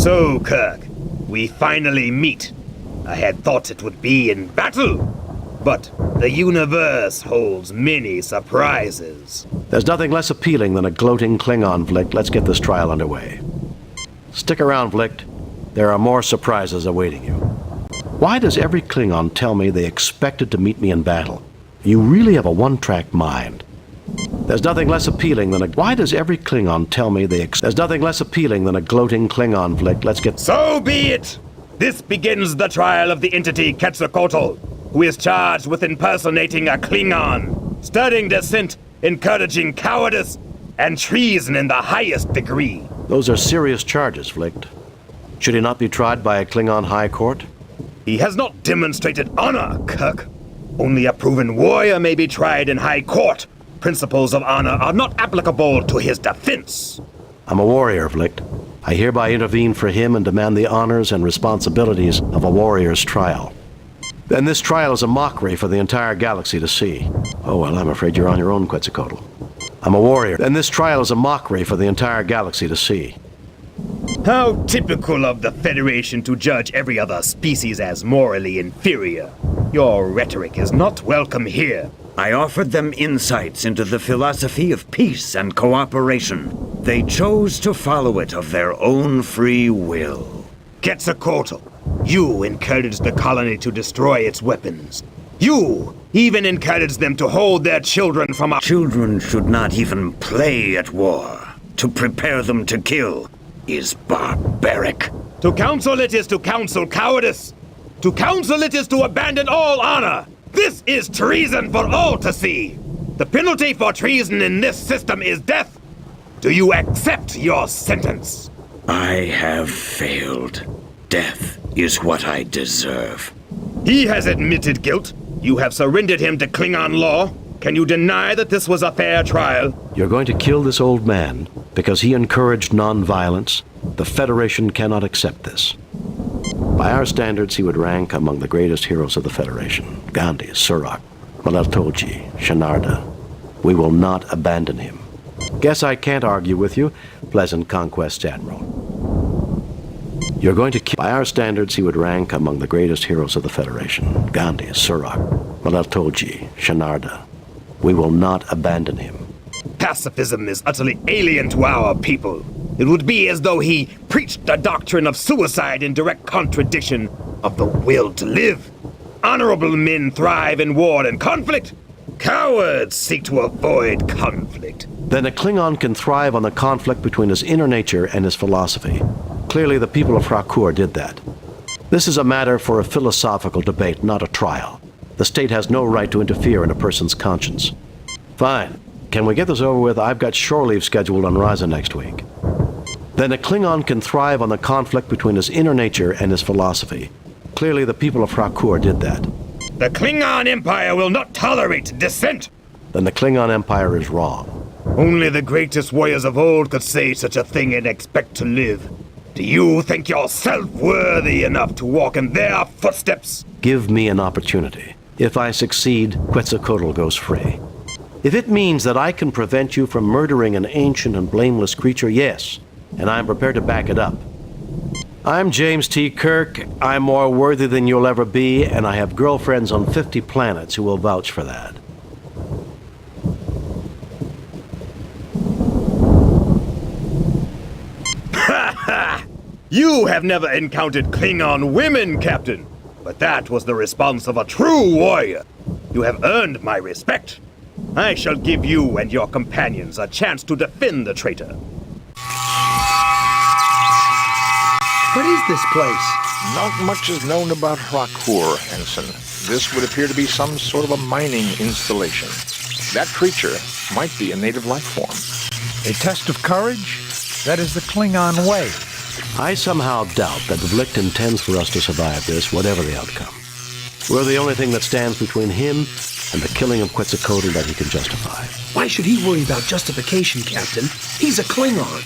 So, Kirk, we finally meet. I had thought it would be in battle, but the universe holds many surprises. There's nothing less appealing than a gloating Klingon, Vlicht. Let's get this trial underway. Stick around, Vlicht. There are more surprises awaiting you. Why does every Klingon tell me they expected to meet me in battle? You really have a one-track mind. There's nothing less appealing than a... Why does every Klingon tell me they... There's nothing less appealing than a gloating Klingon, Vlicht. Let's get... So be it! This begins the trial of the entity Quetzalcoatl, who is charged with impersonating a Klingon, studying dissent, encouraging cowardice, and treason in the highest degree. Those are serious charges, Vlicht. Should he not be tried by a Klingon high court? He has not demonstrated honor, Kirk. Only a proven warrior may be tried in high court. Principles of honor are not applicable to his defense. I'm a warrior, Vlicht. I hereby intervene for him and demand the honors and responsibilities of a warrior's trial. Then this trial is a mockery for the entire galaxy to see. Oh, well, I'm afraid you're on your own, Quetzalcoatl. I'm a warrior. Then this trial is a mockery for the entire galaxy to see. How typical of the Federation to judge every other species as morally inferior. Your rhetoric is not welcome here. I offered them insights into the philosophy of peace and cooperation. They chose to follow it of their own free will. Quetzalcoatl, you encouraged the colony to destroy its weapons. You even encouraged them to hold their children from our... Children should not even play at war. To prepare them to kill is barbaric. To counsel it is to counsel cowardice. To counsel it is to abandon all honor. This is treason for all to see. The penalty for treason in this system is death. Do you accept your sentence? I have failed. Death is what I deserve. He has admitted guilt. You have surrendered him to Klingon law. Can you deny that this was a fair trial? You're going to kill this old man because he encouraged non-violence? The Federation cannot accept this. By our standards, he would rank among the greatest heroes of the Federation. Gandhi, Surak, Maleltoji, Shenarda. We will not abandon him. Guess I can't argue with you. Pleasant conquest, Admiral. You're going to kill... By our standards, he would rank among the greatest heroes of the Federation. Gandhi, Surak, Maleltoji, Shenarda. We will not abandon him. Pacifism is utterly alien to our people. It would be as though he preached the doctrine of suicide in direct contradiction of the will to live. Honorable men thrive in war and conflict. Cowards seek to avoid conflict. Then a Klingon can thrive on the conflict between his inner nature and his philosophy. Clearly, the people of Frakur did that. This is a matter for a philosophical debate, not a trial. The state has no right to interfere in a person's conscience. Fine. Can we get this over with? I've got shore leave scheduled on Raza next week. Then a Klingon can thrive on the conflict between his inner nature and his philosophy. Clearly, the people of Frakur did that. The Klingon Empire will not tolerate dissent. Then the Klingon Empire is wrong. Only the greatest warriors of old could say such a thing and expect to live. Do you think yourself worthy enough to walk in their footsteps? Give me an opportunity. If I succeed, Quetzalcoatl goes free. If it means that I can prevent you from murdering an ancient and blameless creature, yes, and I'm prepared to back it up. I'm James T. Kirk. I'm more worthy than you'll ever be, and I have girlfriends on 50 planets who will vouch for that. Ha ha! You have never encountered Klingon women, Captain. But that was the response of a true warrior. You have earned my respect. I shall give you and your companions a chance to defend the traitor. What is this place? Not much is known about Frakur, Ensign. This would appear to be some sort of a mining installation. That creature might be a native life form. A test of courage? That is the Klingon way. I somehow doubt that Vlicht intends for us to survive this, whatever the outcome. We're the only thing that stands between him and the killing of Quetzalcoatl that he can justify. Why should he worry about justification, Captain? He's a Klingon.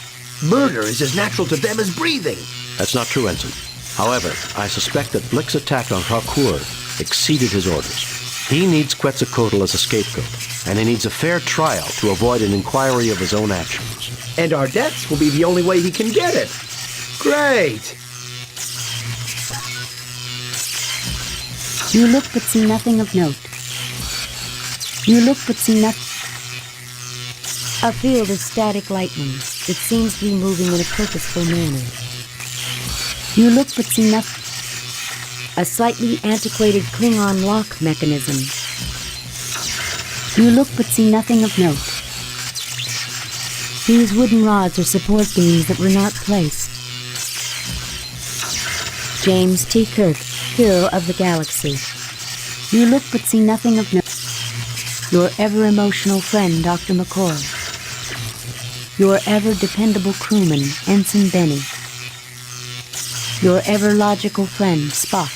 Murder is as natural to them as breathing. That's not true, Ensign. However, I suspect that Vlicht's attack on Frakur exceeded his orders. He needs Quetzalcoatl as a scapegoat, and he needs a fair trial to avoid an inquiry of his own actions. And our deaths will be the only way he can get it. Great! You look but see nothing of note. You look but see nothing. A field of static lightning. It seems to be moving in a purposeful manner. You look but see nothing. A slightly antiquated Klingon lock mechanism. You look but see nothing of note. These wooden rods are support beams that were not placed. James T. Kirk, hero of the galaxy. You look but see nothing of note. Your ever-emotional friend, Dr. McCoy. Your ever-dependable crewman, Ensign Benny. Your ever-logical friend, Spock.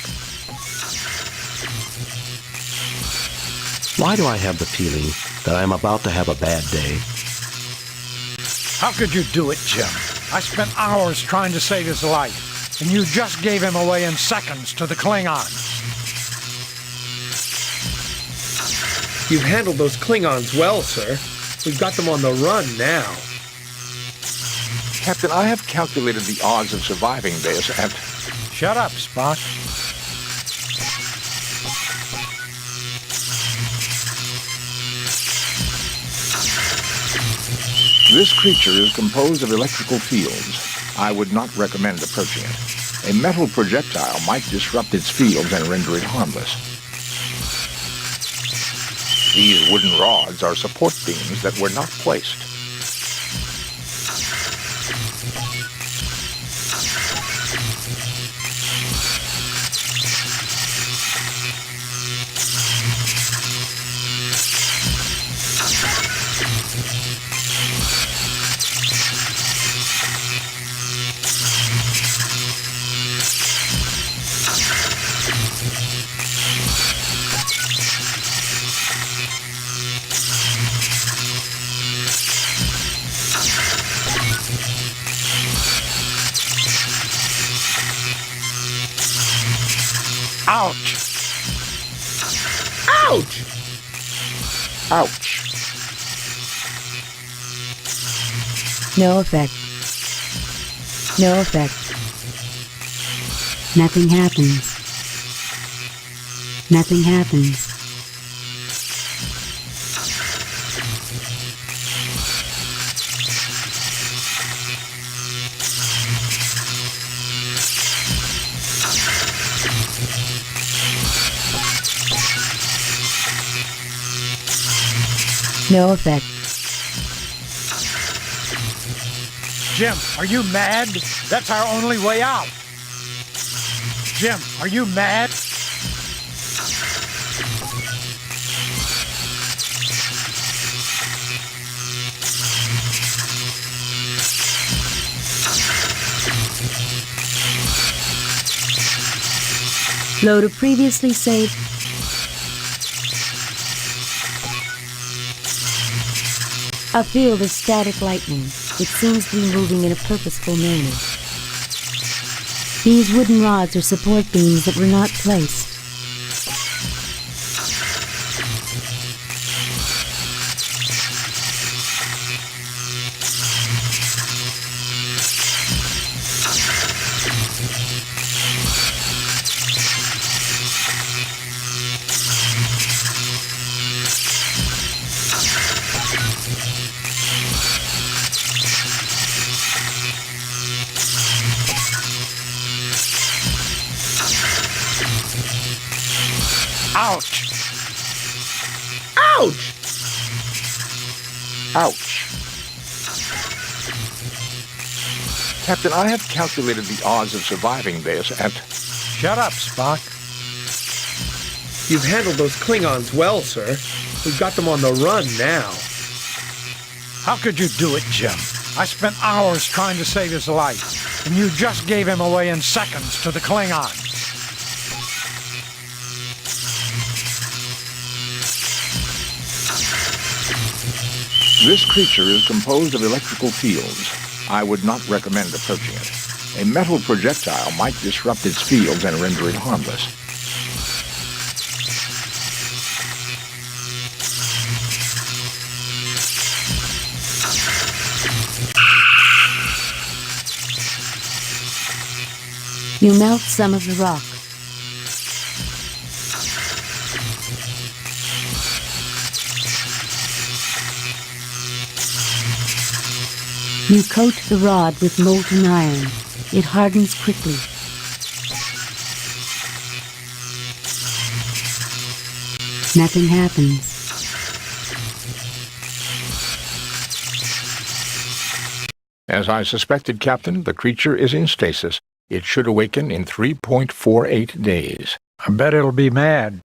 Why do I have the feeling that I am about to have a bad day? How could you do it, Jim? I spent hours trying to save his life, and you just gave him away in seconds to the Klingons. You've handled those Klingons well, sir. We've got them on the run now. Captain, I have calculated the odds of surviving this at... Shut up, Spock. This creature is composed of electrical fields. I would not recommend approaching it. A metal projectile might disrupt its fields and render it harmless. These wooden rods are support beams that were not placed. Ouch! Ouch! Ouch! No effect. No effect. Nothing happens. Nothing happens. No effect. Jim, are you mad? That's our only way out. Jim, are you mad? Load of previously saved. A field of static lightning. It seems to be moving in a purposeful manner. These wooden rods are support beams that were not placed. Ouch! Ouch! Ouch! Captain, I have calculated the odds of surviving this at... Shut up, Spock. You've handled those Klingons well, sir. We've got them on the run now. How could you do it, Jim? I spent hours trying to save his life, and you just gave him away in seconds to the Klingons. This creature is composed of electrical fields. I would not recommend approaching it. A metal projectile might disrupt its fields and render it harmless. You melt some of the rock. You coat the rod with molten iron. It hardens quickly. Nothing happens. As I suspected, Captain, the creature is in stasis. It should awaken in 3.48 days. I bet it'll be mad.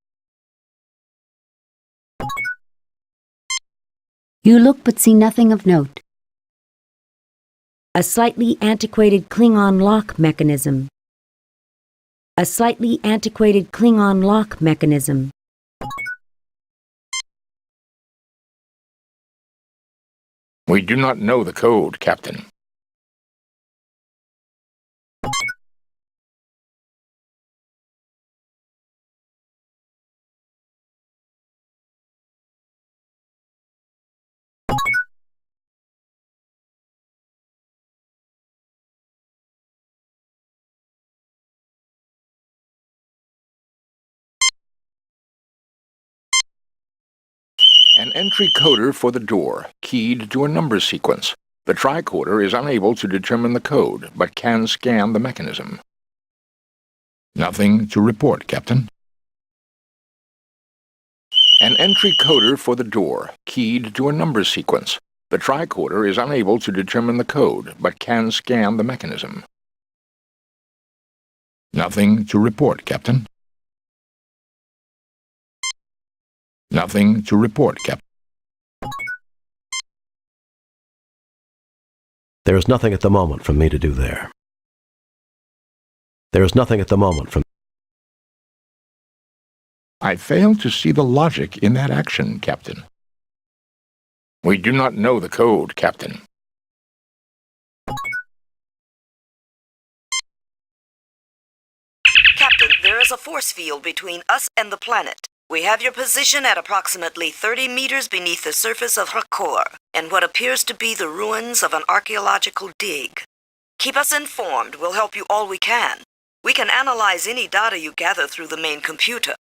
You look but see nothing of note. A slightly antiquated Klingon lock mechanism. A slightly antiquated Klingon lock mechanism. We do not know the code, Captain. An entry coder for the door, keyed to a number sequence. The tricorder is unable to determine the code, but can scan the mechanism. Nothing to report, Captain. An entry coder for the door, keyed to a number sequence. The tricorder is unable to determine the code, but can scan the mechanism. Nothing to report, Captain. Nothing to report, Captain. There is nothing at the moment for me to do there. There is nothing at the moment from... I fail to see the logic in that action, Captain. We do not know the code, Captain. Captain, there is a force field between us and the planet. We have your position at approximately 30 meters beneath the surface of Hakor, in what appears to be the ruins of an archaeological dig. Keep us informed. We'll help you all we can. We can analyze any data you gather through the main computer.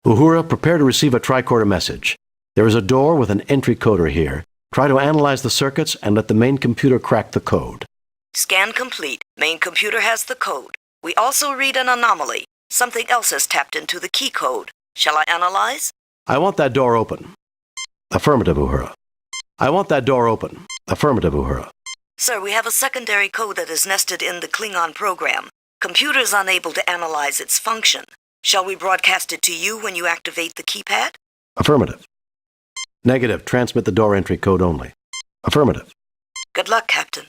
Uhura, prepare to receive a tricorder message. There is a door with an entry coder here. Try to analyze the circuits and let the main computer crack the code. Scan complete. Main computer has the code. We also read an anomaly. Something else has tapped into the key code. Shall I analyze? I want that door open. Affirmative, Uhura. I want that door open. Affirmative, Uhura. Sir, we have a secondary code that is nested in the Klingon program. Computer is unable to analyze its function. Shall we broadcast it to you when you activate the keypad? Affirmative. Negative. Transmit the door entry code only. Affirmative. Good luck, Captain.